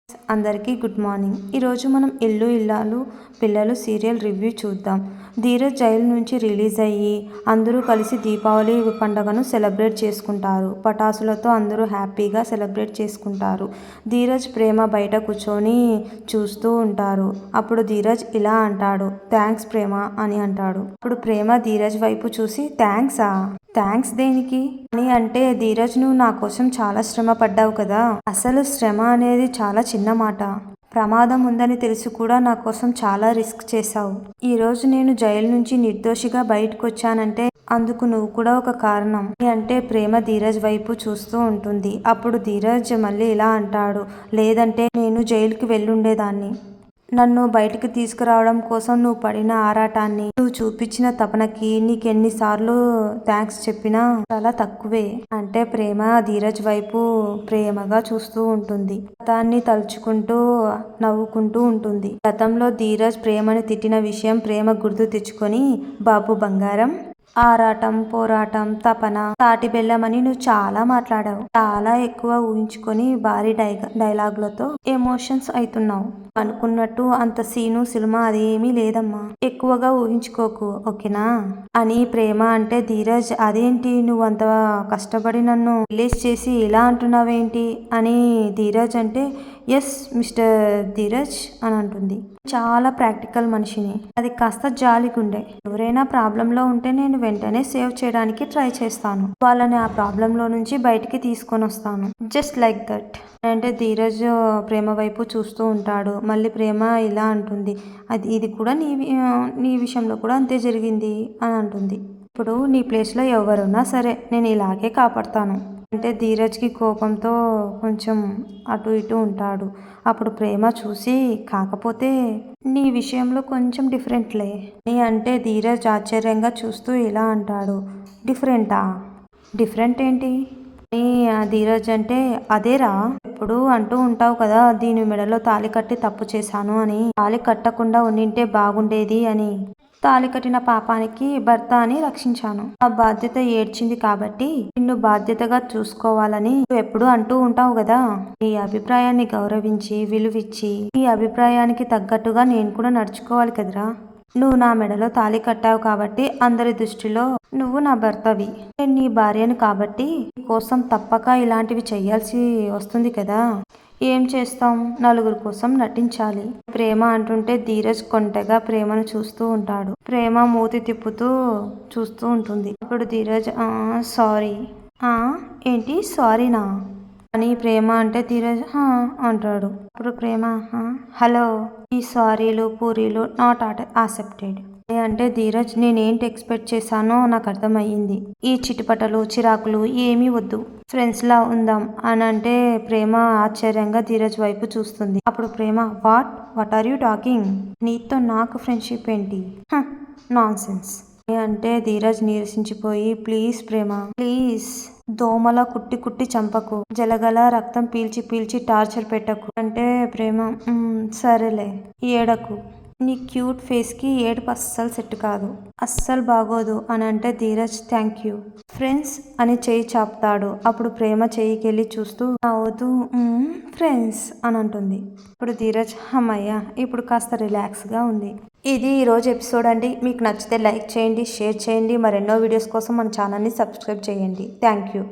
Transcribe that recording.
అందరికీ good morning. ఈరోజు మనం ఇల్లు ఇల్లాలు పిల్లలు సీరియల్ రివ్యూ చూద్దాం. ధీరజ్ జైలు నుంచి రిలీజ్ అయ్యి అందరూ కలిసి దీపావళి పండుగను సెలబ్రేట్ చేసుకుంటారు. పటాసులతో అందరూ హ్యాపీగా సెలబ్రేట్ చేసుకుంటారు. ధీరజ్ ప్రేమ బయట కూర్చొని చూస్తూ ఉంటారు. అప్పుడు ధీరజ్ ఇలా అంటాడు, థ్యాంక్స్ ప్రేమ అని అంటాడు. అప్పుడు ప్రేమ ధీరజ్ వైపు చూసి థ్యాంక్సా? థ్యాంక్స్ దేనికి అని అంటే, ధీరజ్ నువ్వు నా కోసం చాలా శ్రమ పడ్డావు కదా. అసలు శ్రమ అనేది చాలా చిన్న మాట. ప్రమాదం ఉందని తెలిసి కూడా నా కోసం చాలా రిస్క్ చేశావు. ఈరోజు నేను జైలు నుంచి నిర్దోషిగా బయటకు వచ్చానంటే అందుకు నువ్వు కూడా ఒక కారణం అంటే ప్రేమ ధీరజ్ వైపు చూస్తూ ఉంటుంది. అప్పుడు ధీరజ్ మళ్ళీ ఇలా అంటాడు, లేదంటే నేను జైలుకి వెళ్ళుండేదాన్ని. నన్ను బయటికి తీసుకురావడం కోసం నువ్వు పడిన ఆరాటాన్ని, నువ్వు చూపించిన తపనకి నీకెన్నిసార్లు థ్యాంక్స్ చెప్పినా చాలా తక్కువే అంటే ప్రేమ ధీరజ్ వైపు ప్రేమగా చూస్తూ ఉంటుంది. గతాన్ని తలుచుకుంటూ నవ్వుకుంటూ ఉంటుంది. గతంలో ధీరజ్ ప్రేమని తిట్టిన విషయం ప్రేమ గుర్తు తెచ్చుకొని, బాబు బంగారం, ఆరాటం, పోరాటం, తపన, తాటి బెల్లమని నువ్వు చాలా మాట్లాడావు. చాలా ఎక్కువ ఊహించుకొని భారీ డైలాగులతో ఎమోషన్స్ అవుతున్నావు. అనుకున్నట్టు అంత సీను సినిమా అదేమీ లేదమ్మా. ఎక్కువగా ఊహించుకోకు, ఓకేనా అని ప్రేమ అంటే, ధీరజ్ అదేంటి నువ్వు అంత కష్టపడి నన్ను రిలీజ్ చేసి ఇలా అంటున్నావేంటి అని ధీరజ్ అంటే, ఎస్ మిస్టర్ ధీరజ్ అని అంటుంది. చాలా ప్రాక్టికల్ మనిషిని, అది కాస్త జాలిగుండే. ఎవరైనా ప్రాబ్లంలో ఉంటే నేను వెంటనే సేవ్ చేయడానికి ట్రై చేస్తాను. వాళ్ళని ఆ ప్రాబ్లంలో నుంచి బయటికి తీసుకొని వస్తాను. జస్ట్ లైక్ దట్ అంటే ధీరజ్ ప్రేమ వైపు చూస్తూ ఉంటాడు. మళ్ళీ ప్రేమ ఇలా అంటుంది, ఇది కూడా నీ విషయంలో కూడా అంతే జరిగింది అని అంటుంది. ఇప్పుడు నీ ప్లేస్లో ఎవరున్నా సరే నేను ఇలాగే కాపాడతాను అంటే ధీరజ్కి కోపంతో కొంచెం అటు ఇటు ఉంటాడు. అప్పుడు ప్రేమ చూసి, కాకపోతే నీ విషయంలో కొంచెం డిఫరెంట్లే అని అంటే ధీరజ్ ఆశ్చర్యంగా చూస్తూ ఇలా అంటాడు, డిఫరెంటా? డిఫరెంట్ ఏంటి అని ధీరజ్ అంటే, అదేరా ఎప్పుడు అంటూ ఉంటావు కదా, దీని మెడలో తాళి కట్టి తప్పు చేశాను అని. తాళి కట్టకుండా ఉండింటే బాగుండేది అని. తాళి కట్టిన పాపానికి భర్త అని రక్షించాను. ఆ బాధ్యత ఏడ్చింది కాబట్టి నిన్ను బాధ్యతగా చూసుకోవాలని నువ్వు ఎప్పుడు అంటూ ఉంటావు కదా. నీ అభిప్రాయాన్ని గౌరవించి విలువిచ్చి నీ అభిప్రాయానికి తగ్గట్టుగా నేను కూడా నడుచుకోవాలి కదరా. నువ్వు నా మెడలో తాళి కట్టావు కాబట్టి అందరి దృష్టిలో నువ్వు నా భర్తవి, నేను నీ భార్యను కాబట్టి నీ కోసం తప్పక ఇలాంటివి చెయ్యాల్సి వస్తుంది కదా. ఏం చేస్తాం, నలుగురు కోసం నటించాలి. ప్రేమ అంటుంటే ధీరజ్ కొంటెగా ప్రేమను చూస్తూ ఉంటాడు. ప్రేమ మూతి తిప్పుతూ చూస్తూ ఉంటుంది. అప్పుడు ధీరజ్ సారీ. ఏంటి సారీనా అని ప్రేమ అంటే ధీరజ్ అంటాడు. అప్పుడు ప్రేమ హలో, ఈ సారీలు పూరీలు నాట్ యాక్సెప్టెడ్ అంటే ధీరజ్ నేనేంటి ఎక్స్పెక్ట్ చేశానో నాకు అర్థమయ్యింది. ఈ చిటిపటలు చిరాకులు ఏమీ వద్దు, ఫ్రెండ్స్ లా ఉందాం అని అంటే ప్రేమ ఆశ్చర్యంగా ధీరజ్ వైపు చూస్తుంది. అప్పుడు ప్రేమ వాట్ ఆర్ యూ టాకింగ్? నీతో నాకు ఫ్రెండ్షిప్ ఏంటి? నాన్ సెన్స్ అంటే ధీరజ్ నీరసించిపోయి, ప్లీజ్ ప్రేమ ప్లీజ్, దోమలా కుట్టి కుట్టి చంపకు, జలగల రక్తం పీల్చి పీల్చి టార్చర్ పెట్టకు అంటే ప్రేమ సరేలే ఏడకు, నీ క్యూట్ ఫేస్కి ఏడుపు అస్సలు సెట్ కాదు, అస్సలు బాగోదు అని అంటే ధీరజ్ థ్యాంక్ యూ ఫ్రెండ్స్ అని చెయ్యి చాపుతాడు. అప్పుడు ప్రేమ చెయ్యికెళ్ళి చూస్తూ నవ్వుతూ ఫ్రెండ్స్ అని అంటుంది. ఇప్పుడు ధీరజ్ అమ్మయ్య ఇప్పుడు కాస్త రిలాక్స్గా ఉంది. ఇది ఈరోజు ఎపిసోడ్ అండి. మీకు నచ్చితే లైక్ చేయండి, షేర్ చేయండి. మరెన్నో వీడియోస్ కోసం మన ఛానల్ని సబ్స్క్రైబ్ చేయండి. Thank you.